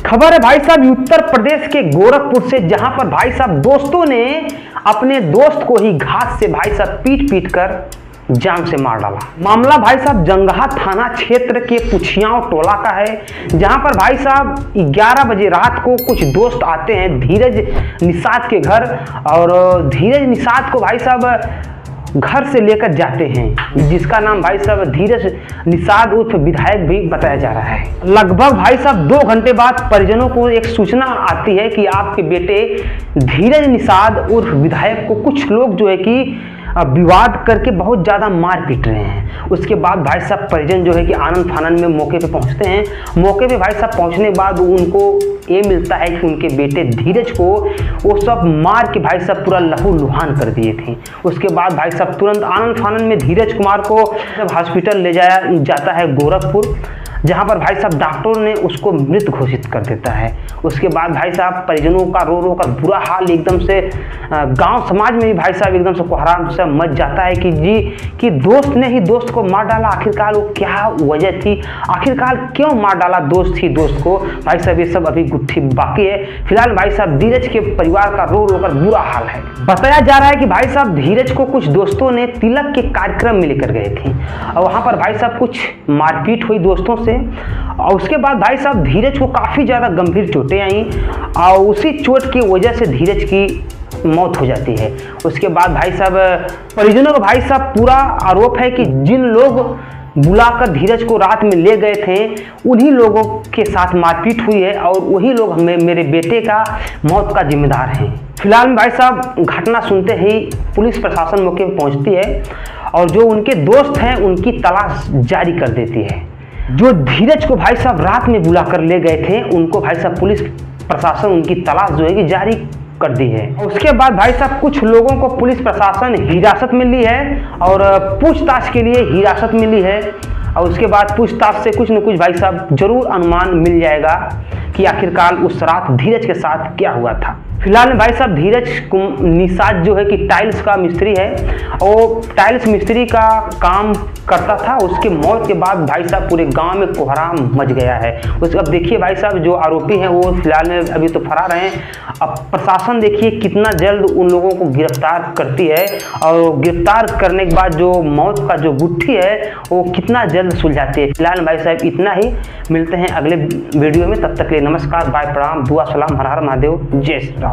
खबर है भाई साहब उत्तर प्रदेश के गोरखपुर से, जहां पर भाई साहब दोस्तों ने अपने दोस्त को ही घात से भाई साहब पीट कर जान से मार डाला। मामला भाई साहब जंगहा थाना क्षेत्र के पुछियाओं टोला का है, जहां पर भाई साहब 11 बजे रात को कुछ दोस्त आते हैं धीरज निषाद के घर, और धीरज निषाद को भाई साहब घर से लेकर जाते हैं, जिसका नाम भाई साहब धीरज निषाद उर्फ विधायक भी बताया जा रहा है। लगभग भाई साहब 2 घंटे बाद परिजनों को एक सूचना आती है कि आपके बेटे धीरज निषाद उर्फ विधायक को कुछ लोग जो है कि विवाद करके बहुत ज़्यादा मार पीट रहे हैं। उसके बाद भाई साहब परिजन जो है कि आनंद फानन में मौके पे पहुंचते हैं। मौके पे भाई साहब पहुंचने के बाद उनको ये मिलता है कि उनके बेटे धीरज को वो सब मार के भाई साहब पूरा लहूलुहान कर दिए थे। उसके बाद भाई साहब तुरंत आनंद फानन में धीरज कुमार को हॉस्पिटल ले जाया जाता है गोरखपुर, जहां पर भाई साहब डॉक्टरों ने उसको मृत घोषित कर देता है। उसके बाद भाई साहब परिजनों का रो कर बुरा हाल एकदम से गांव समाज में भी भाई साहब एकदम से कोहराम से मच जाता है कि जी कि दोस्त ने ही दोस्त को मार डाला। आखिरकार वो क्या वजह थी, आखिरकार क्यों मार डाला दोस्त ही दोस्त को, भाई साहब ये सब अभी गुत्थी बाकी है। फिलहाल भाई साहब धीरज के परिवार का रो कर बुरा हाल है। बताया जा रहा है कि भाई साहब धीरज को कुछ दोस्तों ने तिलक के कार्यक्रम में लेकर गए थे और वहां पर भाई साहब कुछ मारपीट हुई दोस्तों से, और उसके बाद भाई साहब धीरज को काफ़ी ज़्यादा गंभीर चोटें आई और उसी चोट की वजह से धीरज की मौत हो जाती है। उसके बाद भाई साहब परिजनों को भाई साहब पूरा आरोप है कि जिन लोग बुलाकर धीरज को रात में ले गए थे उन्हीं लोगों के साथ मारपीट हुई है और वही लोग मेरे बेटे का मौत का जिम्मेदार हैं। फिलहाल भाई साहब घटना सुनते ही पुलिस प्रशासन मौके पर पहुंचती है और जो उनके दोस्त हैं उनकी तलाश जारी कर देती है। जो धीरज को भाई साहब रात में बुलाकर ले गए थे उनको भाई साहब पुलिस प्रशासन उनकी तलाश जो है कि जारी कर दी है। उसके बाद भाई साहब कुछ लोगों को पुलिस प्रशासन हिरासत में ली है और पूछताछ के लिए हिरासत में ली है, और उसके बाद पूछताछ से कुछ न कुछ भाई साहब जरूर अनुमान मिल जाएगा कि आखिरकार उस रात धीरज के साथ क्या हुआ था। फिलहाल भाई साहब धीरज निषाद जो है कि टाइल्स का मिस्त्री है और टाइल्स मिस्त्री का काम करता था। उसकी मौत के बाद भाई साहब पूरे गांव में कोहराम मच गया है। उसके अब देखिए भाई साहब जो आरोपी हैं वो फिलहाल में अभी तो फरार हैं। अब प्रशासन देखिए कितना जल्द उन लोगों को गिरफ्तार करती है और गिरफ्तार करने के बाद जो मौत का जो गुत्थी है वो कितना जल्द सुलझाती है। फिलहाल भाई साहब इतना ही, मिलते हैं अगले वीडियो में, तब तक के लिए नमस्कार, बाय, प्रणाम, दुआ सलाम, हर हर महादेव, जय श्री राम।